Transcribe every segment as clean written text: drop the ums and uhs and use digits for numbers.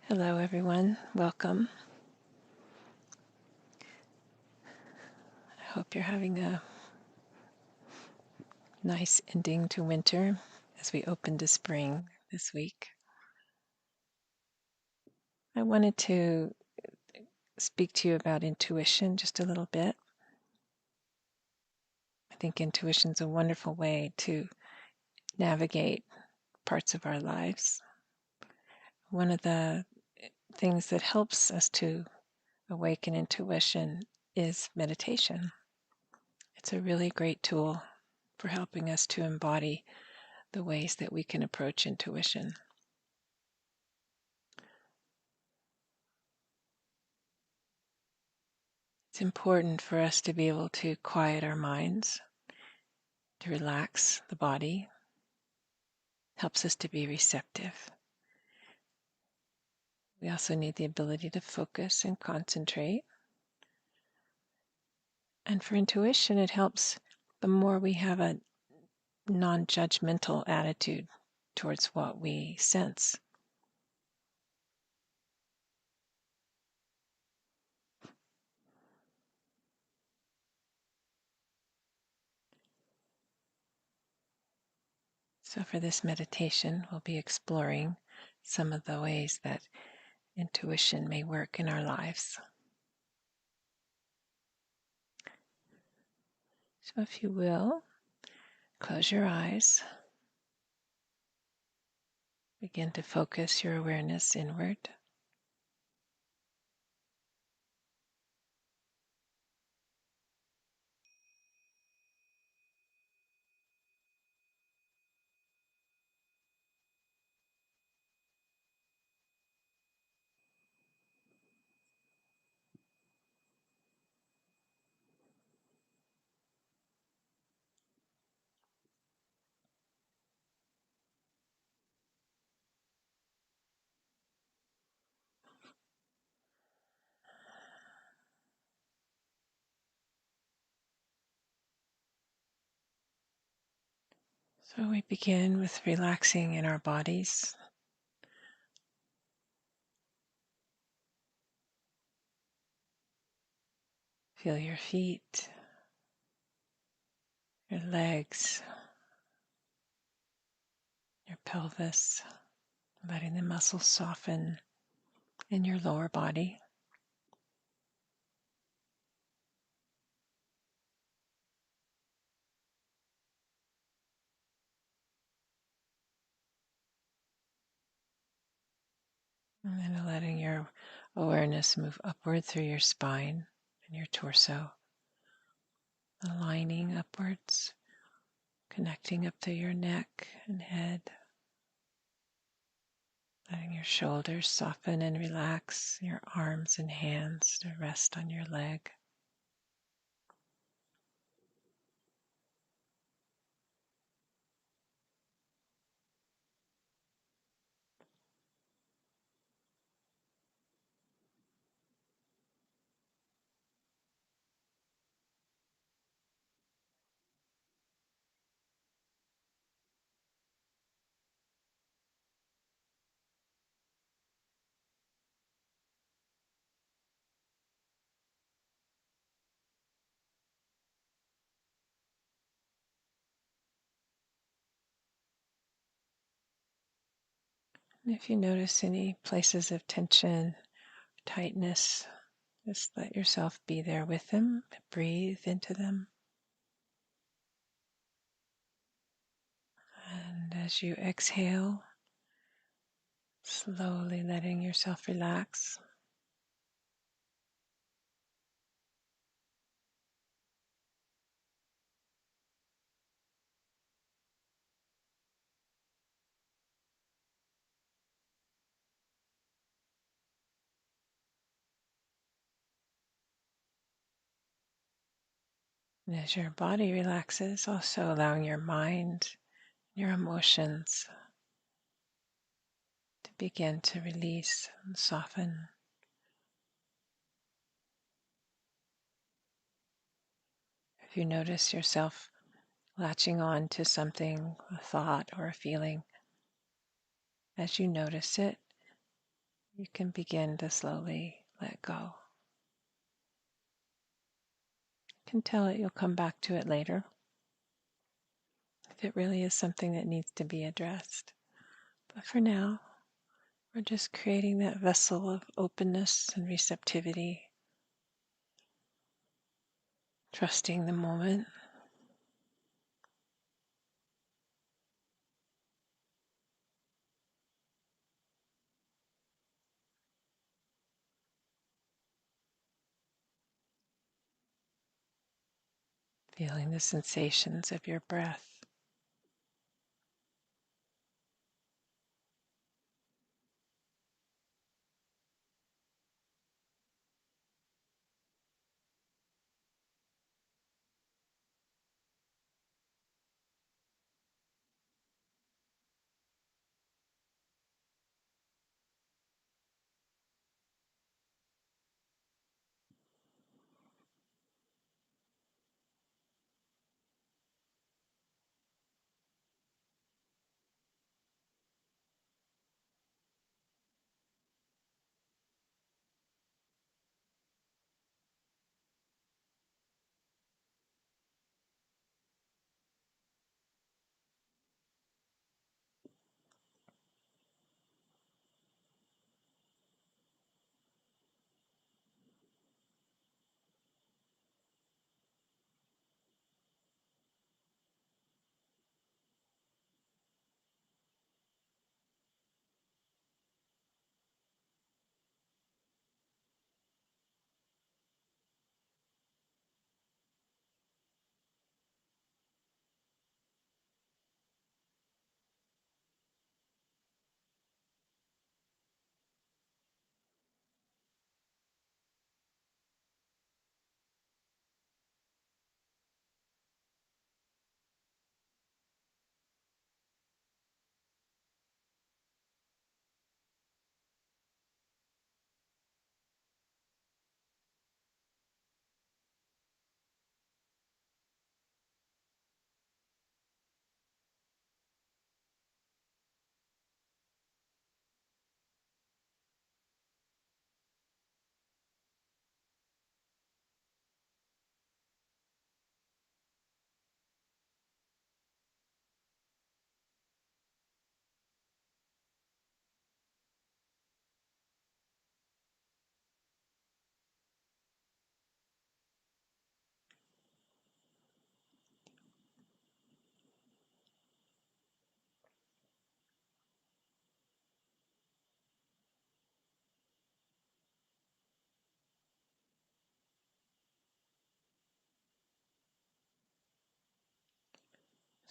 Hello, everyone. Welcome. I hope you're having a nice ending to winter as we open to spring this week. I wanted to speak to you about intuition just a little bit. I think intuition is a wonderful way to navigate parts of our lives. One of the things that helps us to awaken intuition is meditation. It's a really great tool for helping us to embody the ways that we can approach intuition. It's important for us to be able to quiet our minds, to relax the body, helps us to be receptive. We also need the ability to focus and concentrate. And for intuition, it helps the more we have a non-judgmental attitude towards what we sense. So for this meditation, we'll be exploring some of the ways that intuition may work in our lives. So if you will, close your eyes. Begin to focus your awareness inward. So we begin with relaxing in our bodies. Feel your feet, your legs, your pelvis, letting the muscles soften in your lower body. And then letting your awareness move upward through your spine and your torso, aligning upwards, connecting up to your neck and head, letting your shoulders soften and relax, your arms and hands to rest on your leg. And if you notice any places of tension, tightness, just let yourself be there with them, breathe into them. And as you exhale, slowly letting yourself relax. And as your body relaxes, also allowing your mind, your emotions to begin to release and soften. If you notice yourself latching on to something, a thought or a feeling, as you notice it, you can begin to slowly let go. You can tell it you'll come back to it later if it really is something that needs to be addressed. But for now, we're just creating that vessel of openness and receptivity, trusting the moment. Feeling the sensations of your breath.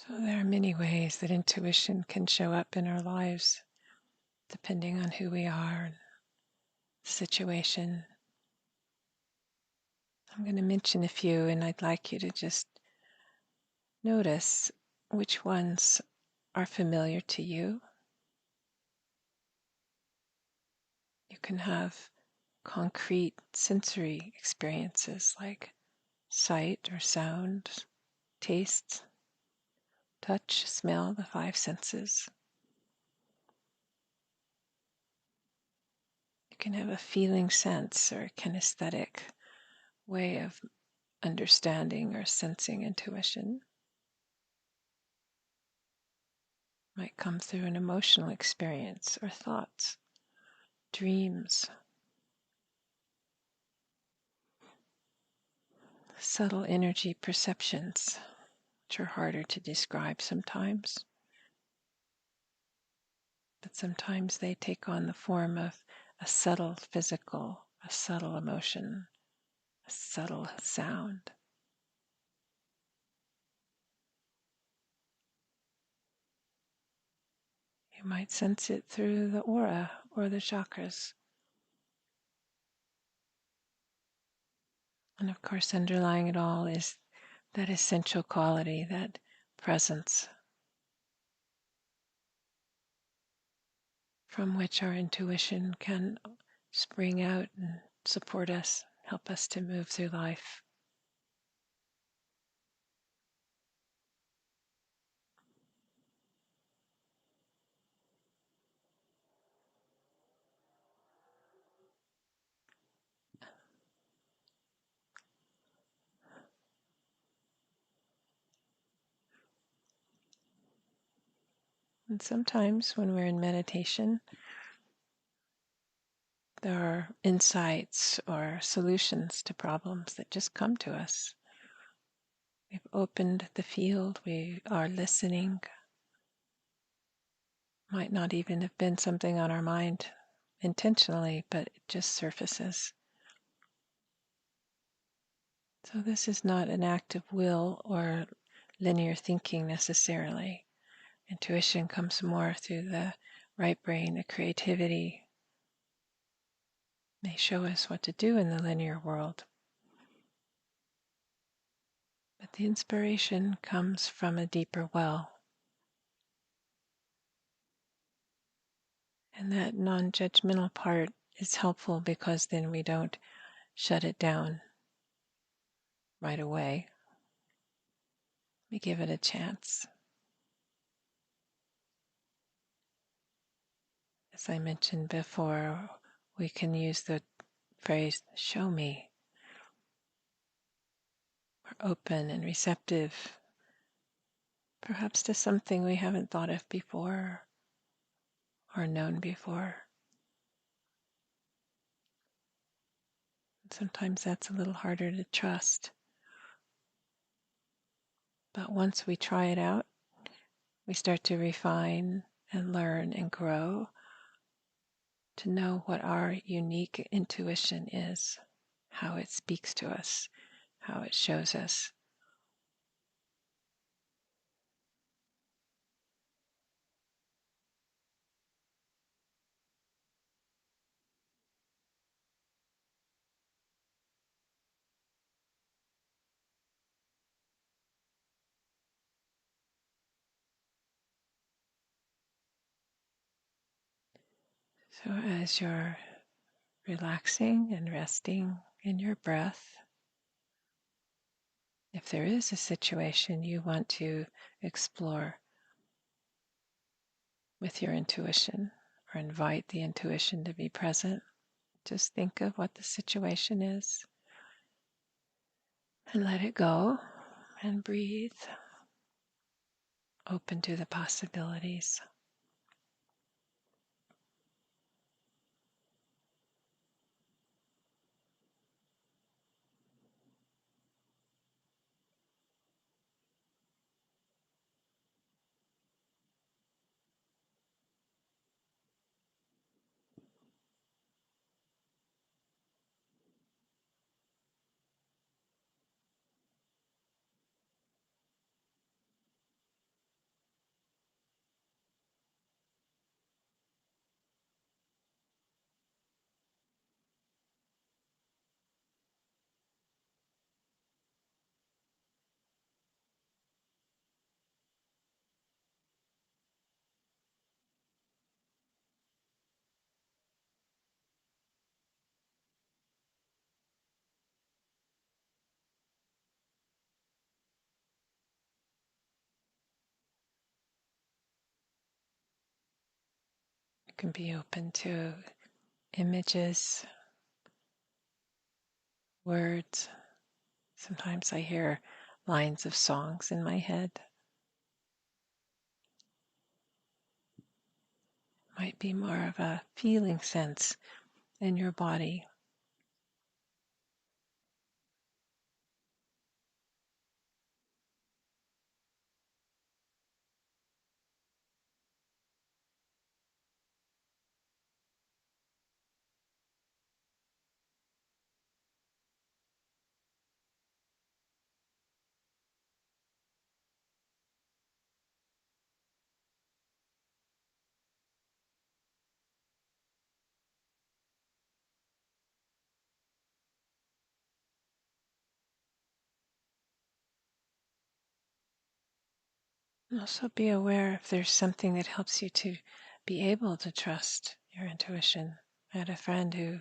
So there are many ways that intuition can show up in our lives, depending on who we are and the situation. I'm going to mention a few, and I'd like you to just notice which ones are familiar to you. You can have concrete sensory experiences like sight or sound, taste, touch, smell, the five senses. You can have a feeling sense or a kinesthetic way of understanding or sensing intuition. Might come through an emotional experience or thoughts, dreams, subtle energy perceptions, which are harder to describe sometimes. But sometimes they take on the form of a subtle physical, a subtle emotion, a subtle sound. You might sense it through the aura or the chakras. And of course, underlying it all is that essential quality, that presence, from which our intuition can spring out and support us, help us to move through life. And sometimes when we're in meditation, there are insights or solutions to problems that just come to us. We've opened the field, we are listening. Might not even have been something on our mind intentionally, but it just surfaces. So this is not an act of will or linear thinking necessarily. Intuition comes more through the right brain, the creativity may show us what to do in the linear world. But the inspiration comes from a deeper well. And that non-judgmental part is helpful because then we don't shut it down right away. We give it a chance. As I mentioned before, we can use the phrase, show me. We're open and receptive, perhaps to something we haven't thought of before or known before. Sometimes that's a little harder to trust. But once we try it out, we start to refine and learn and grow to know what our unique intuition is, how it speaks to us, how it shows us. So as you're relaxing and resting in your breath, if there is a situation you want to explore with your intuition or invite the intuition to be present, just think of what the situation is and let it go and breathe, open to the possibilities. You can be open to images, words. Sometimes I hear lines of songs in my head. Might be more of a feeling sense in your body. And also be aware if there's something that helps you to be able to trust your intuition. I had a friend who,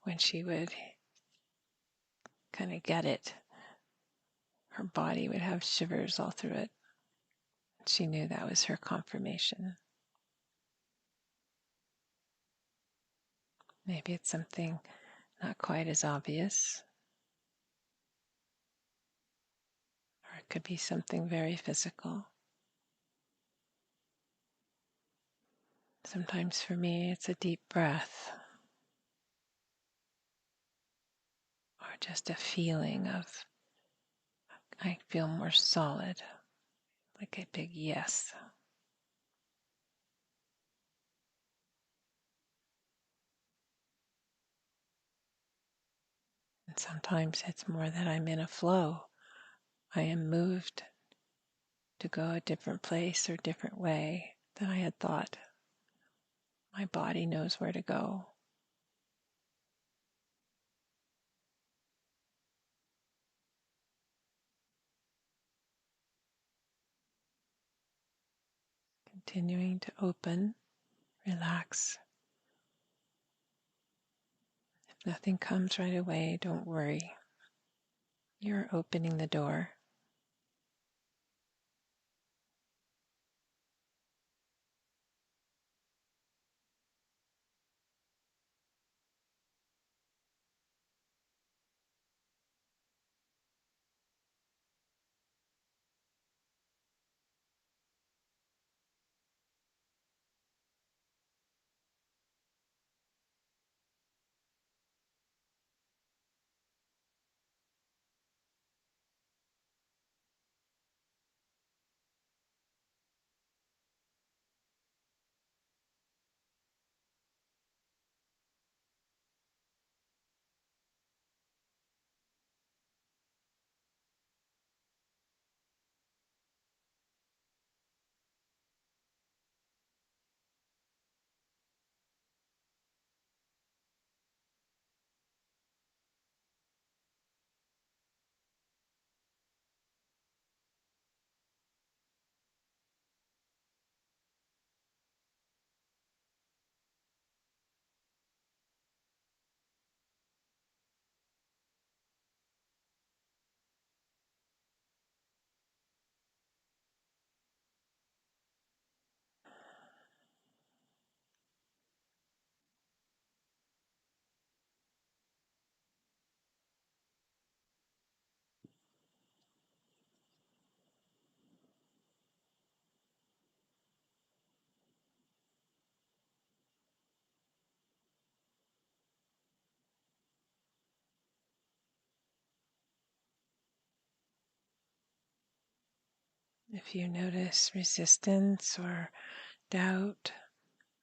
when she would kind of get it, her body would have shivers all through it. She knew that was her confirmation. Maybe it's something not quite as obvious, or it could be something very physical. Sometimes for me, it's a deep breath or just a feeling of I feel more solid, like a big yes. And sometimes it's more that I'm in a flow. I am moved to go a different place or different way than I had thought. My body knows where to go. Continuing to open, relax. If nothing comes right away, don't worry. You're opening the door. If you notice resistance or doubt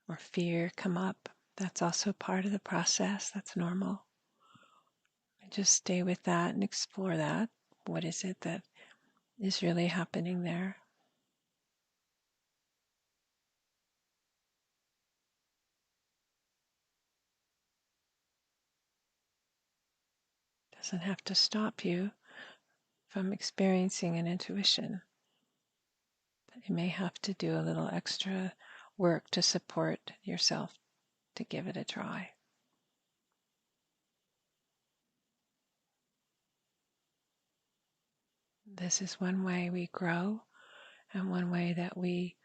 or fear come up, that's also part of the process. That's normal. And just stay with that and explore that. What is it that is really happening there? Doesn't have to stop you from experiencing an intuition. But you may have to do a little extra work to support yourself to give it a try. This is one way we grow and one way that we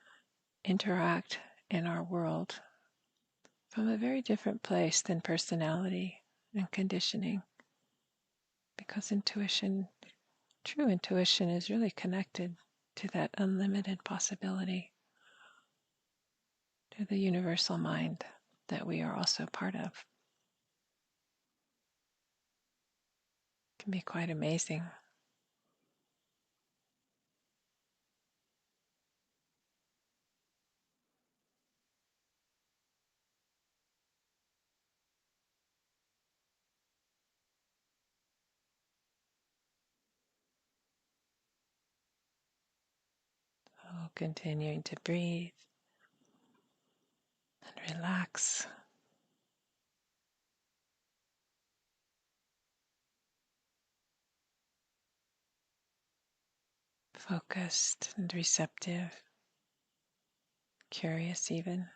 interact in our world from a very different place than personality and conditioning. Because intuition, true intuition, is really connected to that unlimited possibility, to the universal mind that we are also part of. It can be quite amazing. Oh, continuing to breathe and relax. Focused and receptive, curious even.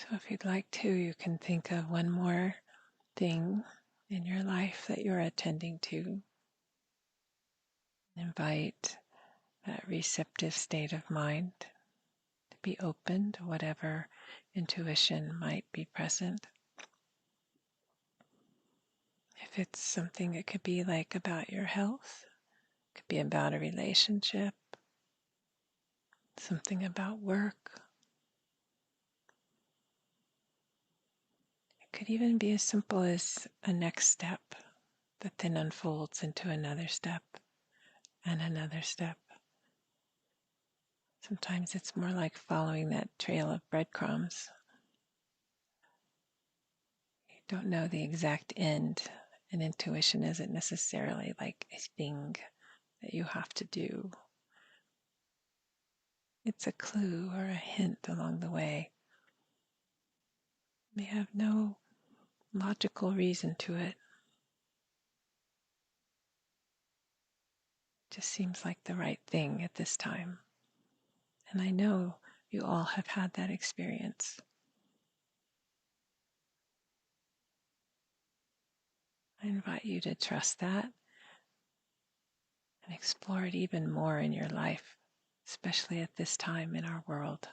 So if you'd like to, you can think of one more thing in your life that you're attending to. Invite that receptive state of mind to be open to whatever intuition might be present. If it's something, it could be like about your health, it could be about a relationship, something about work. It could even be as simple as a next step that then unfolds into another step and another step. Sometimes it's more like following that trail of breadcrumbs. You don't know the exact end, and intuition isn't necessarily like a thing that you have to do. It's a clue or a hint along the way. They have no logical reason to it. It just seems like the right thing at this time. And I know you all have had that experience. I invite you to trust that and explore it even more in your life, especially at this time in our world.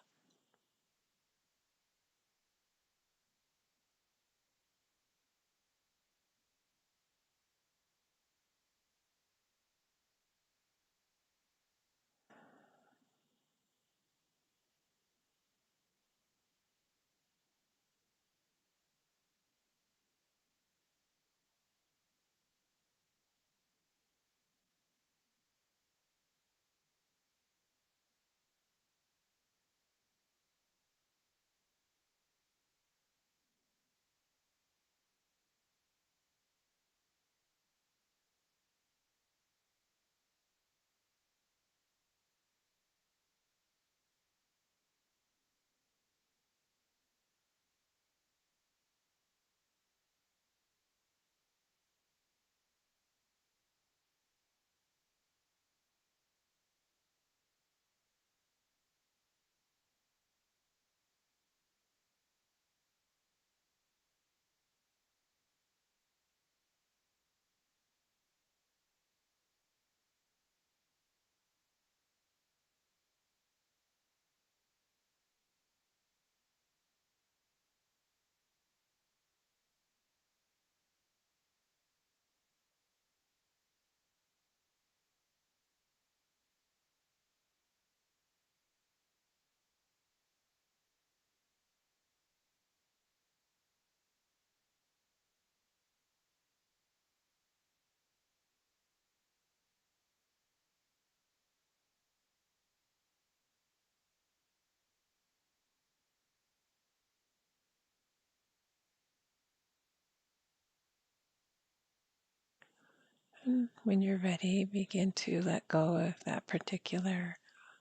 And when you're ready, begin to let go of that particular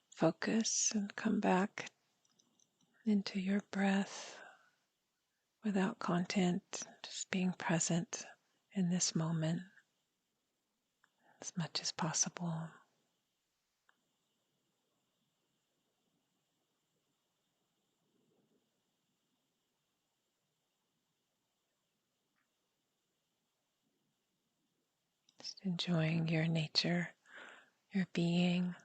focus and come back into your breath without content, just being present in this moment as much as possible. Just enjoying your nature, your being.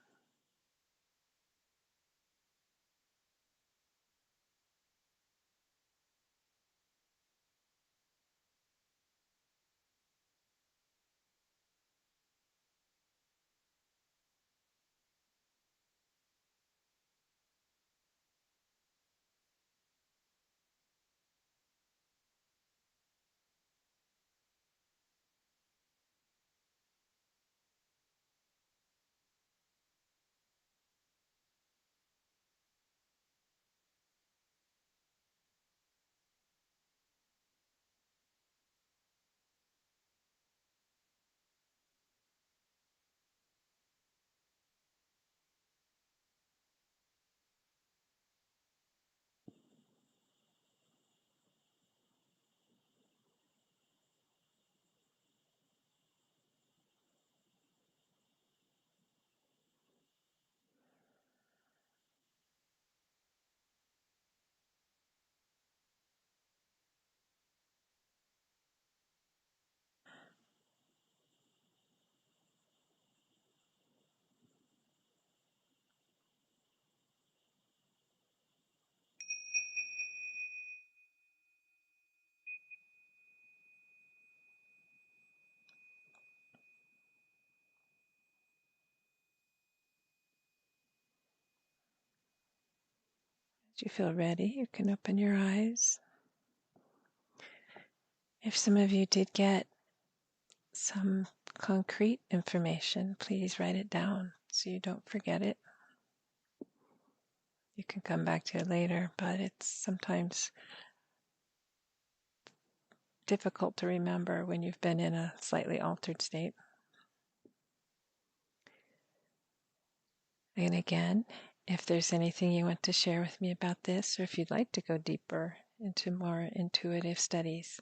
As you feel ready, you can open your eyes. If some of you did get some concrete information, please write it down so you don't forget it. You can come back to it later, but it's sometimes difficult to remember when you've been in a slightly altered state. And again, if there's anything you want to share with me about this, or if you'd like to go deeper into more intuitive studies,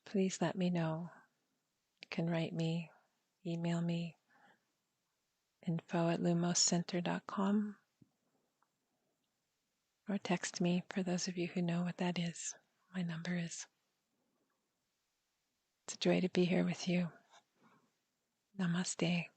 please let me know. You can write me, email me, info@lumoscenter.com, or text me for those of you who know what that is. My number is. It's a joy to be here with you. Namaste.